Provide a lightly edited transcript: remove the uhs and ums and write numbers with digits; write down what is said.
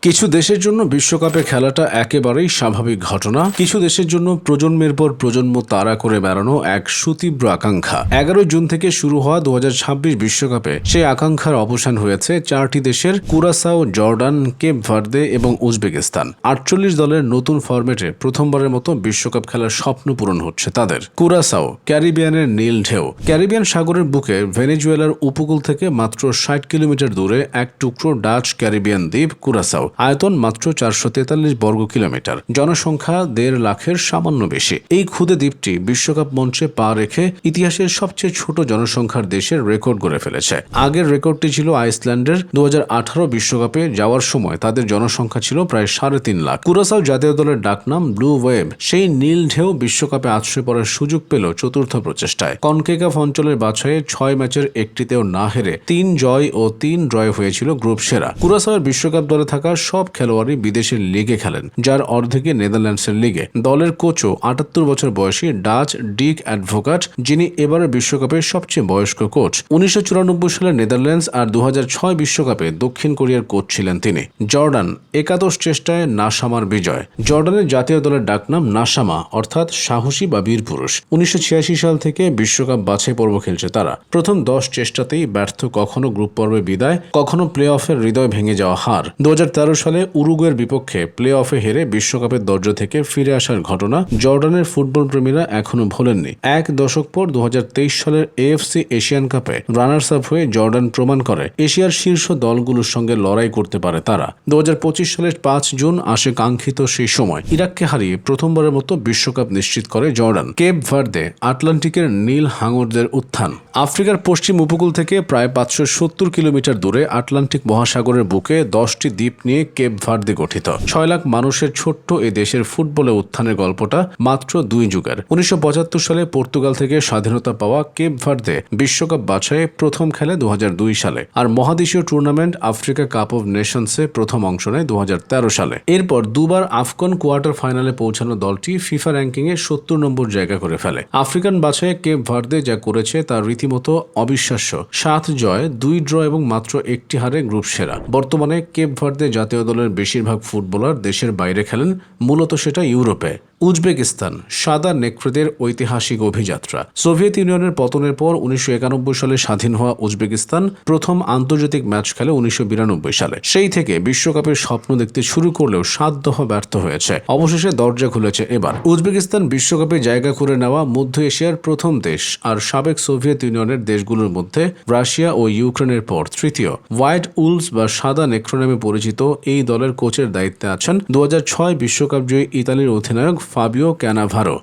কিছু দেশের জন্য বিশ্বকাপে খেলাটা একেবারেই স্বাভাবিক ঘটনা, কিছু দেশের জন্য প্রজন্মের পর প্রজন্ম তাড়া করে বেড়ানো এক সুতীব্র আকাঙ্ক্ষা। 11 জুন থেকে শুরু হওয়া 2026 বিশ্বকাপে সেই আকাঙ্ক্ষার অবসান হয়েছে চারটি দেশের কুরাসাও, জর্ডান, কেপ ভার্দে এবং উজবেকিস্তান। 48 দলের নতুন ফরম্যাটে প্রথমবারের মতো বিশ্বকাপ খেলার স্বপ্ন পূরণ হচ্ছে তাদের। কুরাসাও ক্যারিবিয়ানের নীল ঢেউ। ক্যারিবিয়ান সাগরের বুকে ভেনেজুয়েলার উপকূল থেকে মাত্র 60 কিলোমিটার দূরে এক টুকরো ডাচ ক্যারিবিয়ান দ্বীপ কুরাসাও। আয়তন মাত্র 443 বর্গ কিলোমিটার, জনসংখ্যা 1.5 লাখের সামান্য বেশি। এই ক্ষুদে দ্বীপটি বিশ্বকাপ মঞ্চে পা রেখে ইতিহাসের সবচেয়ে ছোট জনসংখ্যার দেশের রেকর্ড গড়ে ফেলেছে। আগের রেকর্ডটি ছিল আইসল্যান্ডের। 2018 বিশ্বকাপে যাওয়ার সময় তাদের জনসংখ্যা ছিল প্রায় 3.5 লাখ। কুরাসাও জাতীয় দলের ডাকনাম ব্লু ওয়েভ। সেই নীল ঢেউ বিশ্বকাপে আশ্রয় পড়ার সুযোগ পেল চতুর্থ প্রচেষ্টায়। কনকেকাফ অঞ্চলের বাছাইয়ে 6 ম্যাচের একটিতেও না হেরে 3 জয় ও 3 ড্রয় হয়েছিল গ্রুপ সেরা। কুরাসাওয়ের বিশ্বকাপ দলে থাকা সব খেলোয়াড়ই বিদেশের লিগে খেলেন, যার অর্ধেকে নেদারল্যান্ডসের লিগে। দলের কোচও 78 বছর বয়সী ডাচ ডিক অ্যাডভোকাট, যিনি এবারের বিশ্বকাপের সবচেয়ে বয়স্ক কোচ। 1994 সালে নেদারল্যান্ডস আর 2006 বিশ্বকাপে দক্ষিণ কোরিয়ার কোচ ছিলেন তিনি। জর্ডান 11 চেষ্টায় নাসামার বিজয়। জর্ডানের জাতীয় দলের ডাকনাম নাসামা, অর্থাৎ সাহসী বা বীর পুরুষ। 1986 সাল থেকে বিশ্বকাপ বাছাই পর্ব খেলছে তারা। প্রথম 10 চেষ্টাতেই ব্যর্থ, কখনো গ্রুপ পর্বে বিদায়, কখনো প্লে অফের হৃদয় ভেঙে যাওয়া হার। 2013 সালে উরুগুয়ের বিপক্ষে প্লে অফে হেরে বিশ্বকাপের দরজা থেকে ফিরে আসার ঘটনা জর্ডানের ফুটবল প্রেমীরা এখনো ভোলেননি। এক দশক পর 2023 সালের এএফসি এশিয়ান কাপে রানার্স আপ হয়ে জর্ডান প্রমাণ করে এশিয়ার শীর্ষ দলগুলোর সঙ্গে লড়াই করতে পারে তারা। 2025 সালের 5 জুন আসে কাঙ্ক্ষিত সেই সময়। ইরাককে হারিয়ে প্রথমবারের মতো বিশ্বকাপ নিশ্চিত করে জর্ডান। কেপ ভার্দে আটলান্টিকের নীল হাঙরদের উত্থান। আফ্রিকার পশ্চিম উপকূল থেকে প্রায় 570 কিলোমিটার দূরে আটলান্টিক মহাসাগরের বুকে 10টি দ্বীপ নিয়ে কেপ ভার্দে গঠিত। 6 লাখ মানুষের ছোট্ট এই দেশের ফুটবলে উত্থানের গল্পটা মাত্র 2 যুগের। 1975 সালে পর্তুগাল থেকে স্বাধীনতা পাওয়া কেপ ভার্দে বিশ্বকাপ বাছাইয়ে প্রথম খেলে 2002 সালে, আর মহাদেশীয় টুর্নামেন্ট আফ্রিকা কাপ অব নেশনসে প্রথম অংশ নেয় 2013 সালে। এরপর দুবার আফকন কোয়ার্টার ফাইনালে পৌঁছানো দলটি ফিফা র্যাঙ্কিংয়ে 70 নম্বর জায়গা করে ফেলে। আফ্রিকান বাছাইয়ে কেপ ভার্দে যা করেছে তা রীতিমতো অবিশ্বাস্য। 7 জয়, 2 ড্র এবং মাত্র 1টি হারে গ্রুপ সেরা। বর্তমানে কেপ ভার্দে জাতীয় দলের বেশিরভাগ ফুটবলার দেশের বাইরে খেলেন, মূলত সেটা ইউরোপে। উজবেকিস্তান সাদা নেকড়েদের ঐতিহাসিক অভিযাত্রা। সোভিয়েত ইউনিয়নের পতনের পর 1991 সালে স্বাধীন হওয়া উজবেকিস্তান প্রথম আন্তর্জাতিক ম্যাচ খেলে 1992 সালে। সেই থেকে বিশ্বকাপের স্বপ্ন দেখতে শুরু করলেও 7 দফা ব্যর্থ হয়েছে। অবশেষে দরজা খুলেছে এবার। উজবেকিস্তান বিশ্বকাপে জায়গা করে নেওয়া মধ্য এশিয়ার প্রথম দেশ, আর সাবেক সোভিয়েত ইউনিয়নের দেশগুলোর মধ্যে রাশিয়া ও ইউক্রেনের পর তৃতীয়। হোয়াইট উলস বা সাদা নেকড়ে নামে পরিচিত এই দলের কোচের দায়িত্বে আছেন 2006 বিশ্বকাপ জয়ী ইতালির অধিনায়ক ফাবিও ক্যানাভারো।